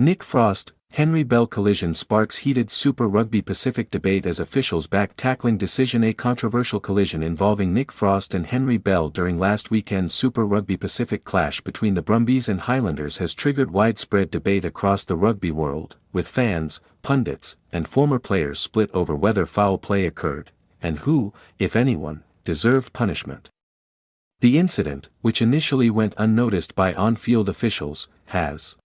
Nick Frost, Henry Bell collision sparks heated Super Rugby Pacific debate as officials back tackling decision. A controversial collision involving Nick Frost and Henry Bell during last weekend's Super Rugby Pacific clash between the Brumbies and Highlanders has triggered widespread debate across the rugby world, with fans, pundits, and former players split over whether foul play occurred, and who, if anyone, deserved punishment. The incident, which initially went unnoticed by on-field officials, has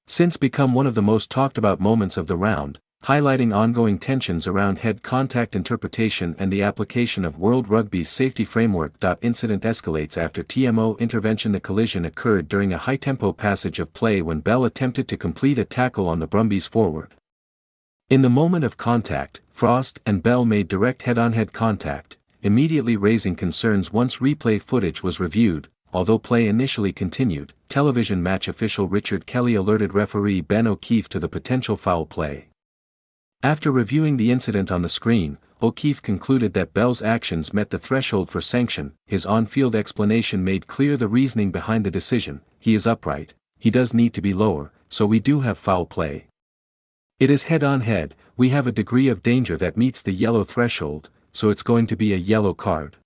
since become one of the most talked about moments of the round, highlighting ongoing tensions around head contact interpretation and the application of World Rugby's safety framework. Incident escalates after TMO intervention. The collision occurred during a high-tempo passage of play when Bell attempted to complete a tackle on the Brumbies forward. In the moment of contact, Frost and Bell made direct head-on-head contact, immediately raising concerns once replay footage was reviewed. Although play initially continued, television match official Richard Kelly alerted referee Ben O'Keefe to the potential foul play. After reviewing the incident on the screen, O'Keefe concluded that Bell's actions met the threshold for sanction. His on-field explanation made clear the reasoning behind the decision: he is upright, he does need to be lower, so we do have foul play. It is head-on-head, we have a degree of danger that meets the yellow threshold, so it's going to be a yellow card.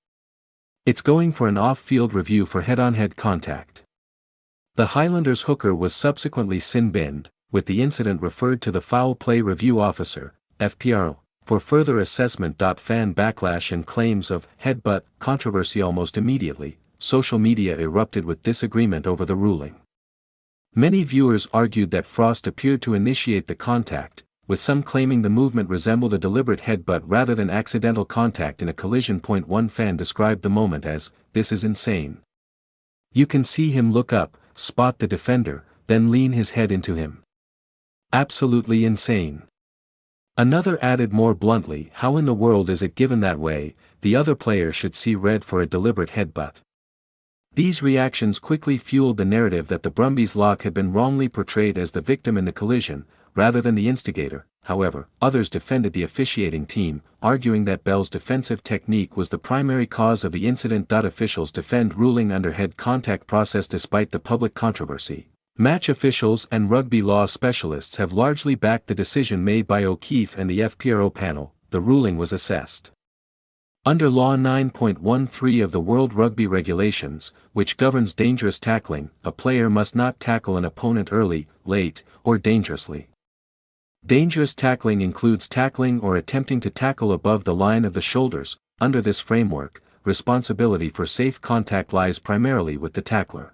It's going for an off-field review for head-on-head contact. The Highlanders hooker was subsequently sin-binned, with the incident referred to the Foul Play Review Officer, FPRO, for further assessment. Fan backlash and claims of headbutt controversy. Almost immediately, social media erupted with disagreement over the ruling. Many viewers argued that Frost appeared to initiate the contact, with some claiming the movement resembled a deliberate headbutt rather than accidental contact in a collision. One fan described the moment as, "This is insane. You can see him look up, spot the defender, then lean his head into him. Absolutely insane." Another added more bluntly, "How in the world is it given that way? The other player should see red for a deliberate headbutt." These reactions quickly fueled the narrative that the Brumbies lock had been wrongly portrayed as the victim in the collision, rather than the instigator. However, others defended the officiating team, arguing that Bell's defensive technique was the primary cause of the incident. Officials defend ruling under head contact process despite the public controversy. Match officials and rugby law specialists have largely backed the decision made by O'Keefe and the FPRO panel. The ruling was assessed under Law 9.13 of the World Rugby Regulations, which governs dangerous tackling. A player must not tackle an opponent early, late, or dangerously. Dangerous tackling includes tackling or attempting to tackle above the line of the shoulders. Under this framework, responsibility for safe contact lies primarily with the tackler.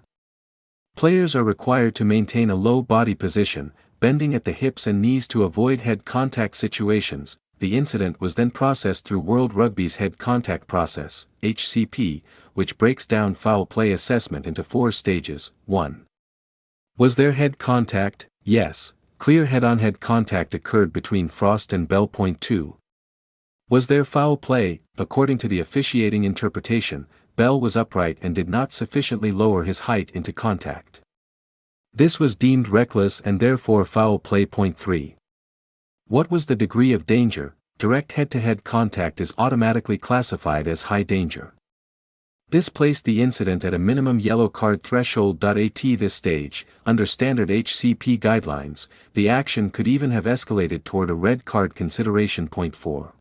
Players are required to maintain a low body position, bending at the hips and knees to avoid head contact situations. The incident was then processed through World Rugby's Head Contact Process, HCP, which breaks down foul play assessment into 4 stages. 1. Was there head contact? Yes, clear head-on-head contact occurred between Frost and Bell. 2. Was there foul play? According to the officiating interpretation, Bell was upright and did not sufficiently lower his height into contact. This was deemed reckless and therefore foul play. 3. What was the degree of danger? Direct head-to-head contact is automatically classified as high danger. This placed the incident at a minimum yellow card threshold. At this stage, under standard HCP guidelines, the action could even have escalated toward a red card consideration. 4.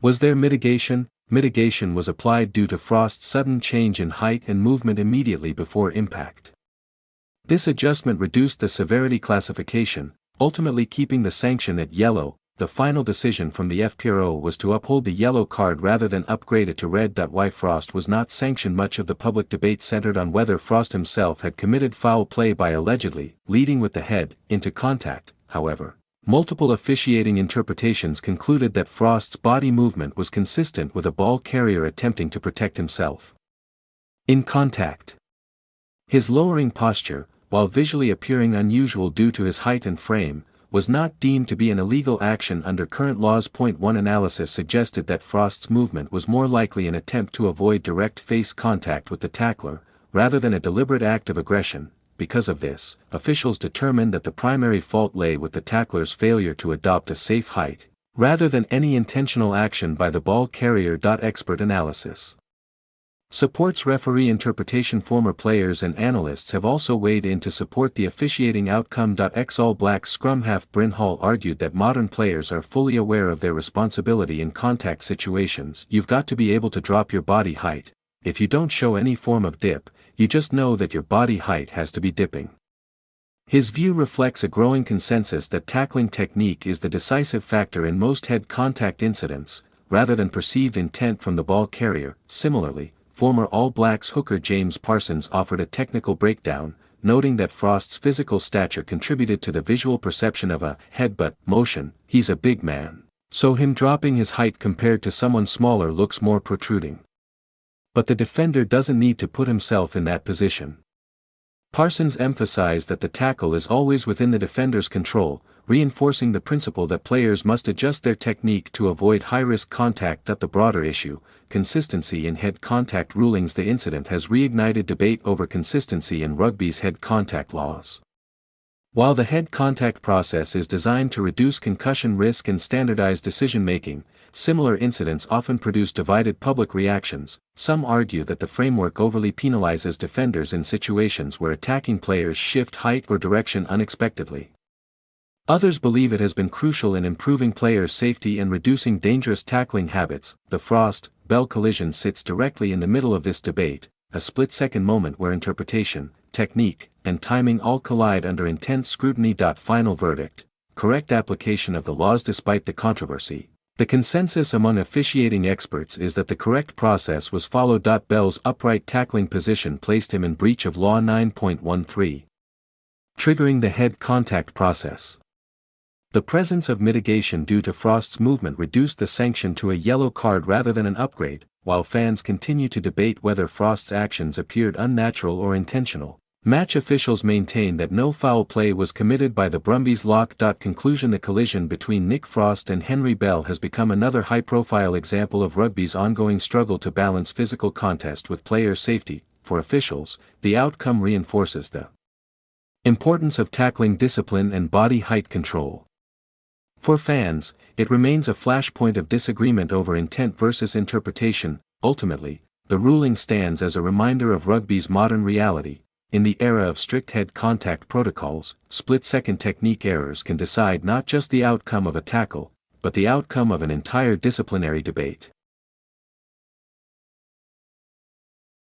Was there mitigation? Mitigation was applied due to Frost's sudden change in height and movement immediately before impact. This adjustment reduced the severity classification, ultimately keeping the sanction at yellow. The final decision from the FPRO was to uphold the yellow card rather than upgrade it to red. Why Frost was not sanctioned? Much of the public debate centered on whether Frost himself had committed foul play by allegedly leading with the head into contact. However, multiple officiating interpretations concluded that Frost's body movement was consistent with a ball carrier attempting to protect himself in contact. His lowering posture, while visually appearing unusual due to his height and frame, was not deemed to be an illegal action under current laws. 1 Analysis suggested that Frost's movement was more likely an attempt to avoid direct face contact with the tackler, rather than a deliberate act of aggression. Because of this, officials determined that the primary fault lay with the tackler's failure to adopt a safe height, rather than any intentional action by the ball carrier. Expert analysis Supports referee interpretation. Former players and analysts have also weighed in to support the officiating outcome. Ex-All Blacks scrum half Bryn Hall argued that modern players are fully aware of their responsibility in contact situations. You've got to be able to drop your body height. If you don't show any form of dip, you just know that your body height has to be dipping. His view reflects a growing consensus that tackling technique is the decisive factor in most head contact incidents, rather than perceived intent from the ball carrier. Similarly, former All Blacks hooker James Parsons offered a technical breakdown, noting that Frost's physical stature contributed to the visual perception of a headbutt motion. He's a big man, so him dropping his height compared to someone smaller looks more protruding. But the defender doesn't need to put himself in that position. Parsons emphasized that the tackle is always within the defender's control, reinforcing the principle that players must adjust their technique to avoid high-risk contact. The broader issue, consistency in head contact rulings. The incident has reignited debate over consistency in rugby's head contact laws. While the head contact process is designed to reduce concussion risk and standardize decision-making, similar incidents often produce divided public reactions. Some argue that the framework overly penalizes defenders in situations where attacking players shift height or direction unexpectedly. Others believe it has been crucial in improving players' safety and reducing dangerous tackling habits. The Frost-Bell collision sits directly in the middle of this debate, a split-second moment where interpretation, technique, and timing all collide under intense scrutiny. Final verdict: correct application of the laws. Despite the controversy, the consensus among officiating experts is that the correct process was followed. Bell's upright tackling position placed him in breach of Law 9.13, triggering the head contact process. The presence of mitigation due to Frost's movement reduced the sanction to a yellow card rather than an upgrade, while fans continue to debate whether Frost's actions appeared unnatural or intentional. Match officials maintain that no foul play was committed by the Brumbies. Conclusion: the collision between Nick Frost and Henry Bell has become another high-profile example of rugby's ongoing struggle to balance physical contest with player safety. For officials, the outcome reinforces the importance of tackling discipline and body height control. For fans, it remains a flashpoint of disagreement over intent versus interpretation. Ultimately, the ruling stands as a reminder of rugby's modern reality. In the era of strict head contact protocols, split-second technique errors can decide not just the outcome of a tackle, but the outcome of an entire disciplinary debate.